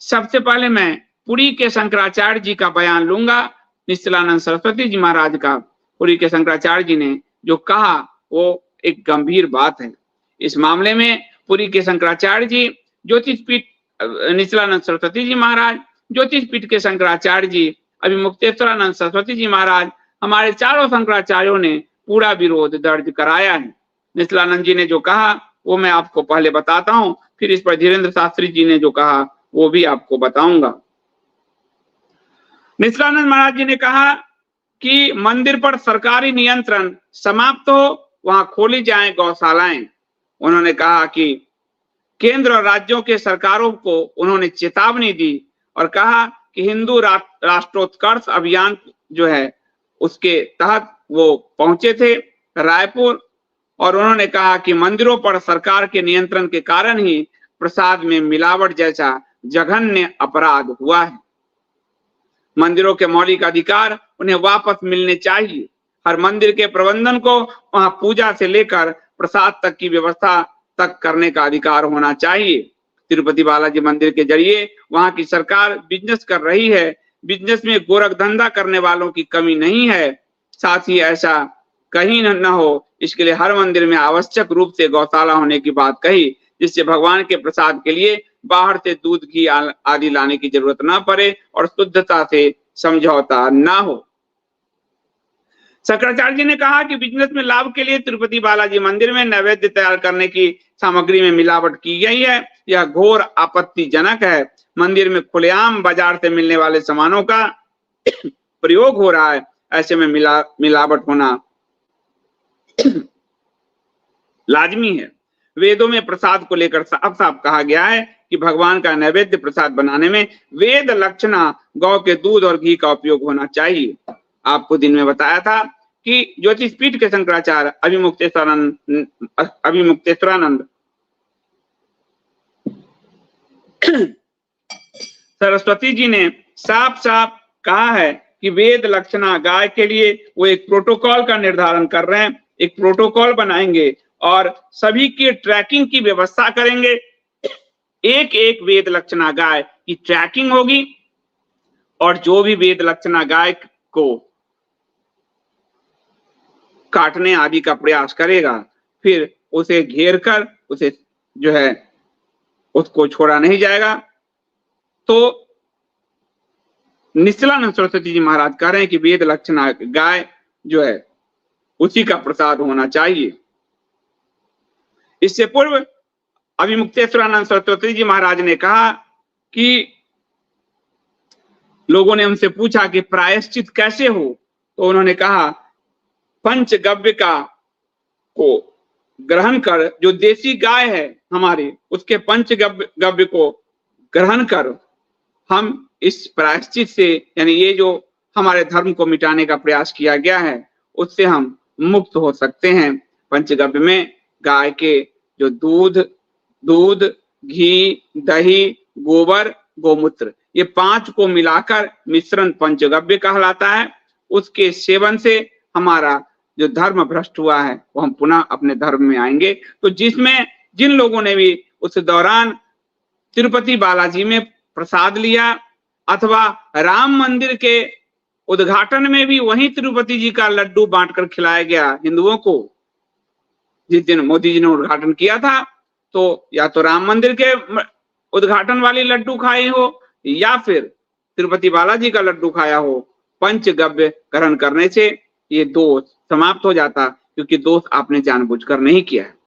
सबसे पहले मैं पुरी के शंकराचार्य जी का बयान लूंगा, निश्चलानंद सरस्वती जी महाराज का। पुरी के शंकराचार्य जी ने जो कहा वो एक गंभीर बात है। इस मामले में पुरी के शंकराचार्य जी, ज्योतिष पीठ निश्चलानंद सरस्वती जी महाराज, ज्योतिष पीठ के शंकराचार्य जी, अभिमुक्तेश्वरानंद सरस्वती जी महाराज, हमारे चारों शंकराचार्यों ने पूरा विरोध दर्ज कराया है। निश्चलानंद जी ने जो कहा वो मैं आपको पहले बताता हूं, फिर इस पर धीरेन्द्र शास्त्री जी ने जो कहा वो भी आपको बताऊंगा। निश्चलानंद महाराज जी ने कहा कि मंदिर पर सरकारी नियंत्रण समाप्त हो, वहां खोली जाएं गौशालाएं। उन्होंने कहा कि केंद्र और राज्यों के सरकारों को उन्होंने चेतावनी दी और कहा कि हिंदू राष्ट्रोत्कर्ष अभियान जो है उसके तहत वो पहुंचे थे रायपुर, और उन्होंने कहा कि मंदिरों पर सरकार के नियंत्रण के कारण ही प्रसाद में मिलावट जैसा जघन्य अपराध हुआ है। मंदिरों के मौलिक अधिकार उन्हें वापस मिलने चाहिए। हर मंदिर के प्रबंधन को वहां पूजा से लेकर प्रसाद तक की व्यवस्था तक करने का अधिकार होना चाहिए। तिरुपति बालाजी मंदिर के जरिए वहां की सरकार बिजनेस कर रही है। बिजनेस में गोरख धंधा करने वालों की कमी नहीं है। साथ ही ऐसा कहीं न हो, इसके लिए हर मंदिर में आवश्यक रूप से गौशाला होने की बात कही, जिससे भगवान के प्रसाद के लिए बाहर से दूध घी आदि लाने की जरूरत ना पड़े और शुद्धता से समझौता ना हो। शंकराचार्य जी ने कहा कि बिजनेस में लाभ के लिए तिरुपति बालाजी मंदिर में नैवेद्य तैयार करने की सामग्री में मिलावट की गई है। यह घोर आपत्तिजनक है। मंदिर में खुलेआम बाजार से मिलने वाले सामानों का प्रयोग हो रहा है। ऐसे में मिलावट होना लाजमी है। वेदों में प्रसाद को लेकर साफ साफ कहा गया है कि भगवान का नैवेद्य प्रसाद बनाने में वेद लक्षणा गौ के दूध और घी का उपयोग होना चाहिए। आपको दिन में बताया था कि ज्योतिष पीठ के शंकराचार्य अभिमुक्तेश्वरानंद सरस्वती जी ने साफ साफ कहा है कि वेद लक्षणा गाय के लिए वो एक प्रोटोकॉल का निर्धारण कर रहे हैं, एक प्रोटोकॉल बनाएंगे और सभी की ट्रैकिंग की व्यवस्था करेंगे। एक एक वेद लक्षणा गाय की ट्रैकिंग होगी और जो भी वेद लक्षणा गाय को काटने आदि का प्रयास करेगा, फिर उसे घेर कर उसे जो है उसको छोड़ा नहीं जाएगा। तो निश्चलानंद सरस्वती जी महाराज कह रहे हैं कि वेद लक्षणा गाय जो है उसी का प्रसाद होना चाहिए। इससे पूर्व अभिमुक्तेश्वरानंद सरस्वती जी महाराज ने कहा कि लोगों ने उनसे पूछा कि प्रायश्चित कैसे हो, तो उन्होंने कहा पंचगव्य का को ग्रहण कर, जो देसी गाय है हमारी उसके पंचगव्य को ग्रहण कर हम इस प्रायश्चित से, यानी ये जो हमारे धर्म को मिटाने का प्रयास किया गया है उससे हम मुक्त हो सकते हैं। पंचगव्य में गाय के जो दूध, घी, दही, गोबर, गोमूत्र, ये 5 को मिलाकर मिश्रण पंचगव्य कहलाता है। उसके सेवन से हमारा जो धर्म भ्रष्ट हुआ है वो हम पुनः अपने धर्म में आएंगे। तो जिसमें जिन लोगों ने भी उस दौरान तिरुपति बालाजी में प्रसाद लिया अथवा राम मंदिर के उद्घाटन में भी वही तिरुपति जी का लड्डू बांटकर खिलाया गया हिंदुओं को, जिस दिन मोदी जी ने उद्घाटन किया था, तो या तो राम मंदिर के उद्घाटन वाली लड्डू खाए हो या फिर तिरुपति बालाजी का लड्डू खाया हो, पंचगव्य ग्रहण करने से ये दोष समाप्त हो जाता, क्योंकि दोष आपने जानबूझकर नहीं किया है।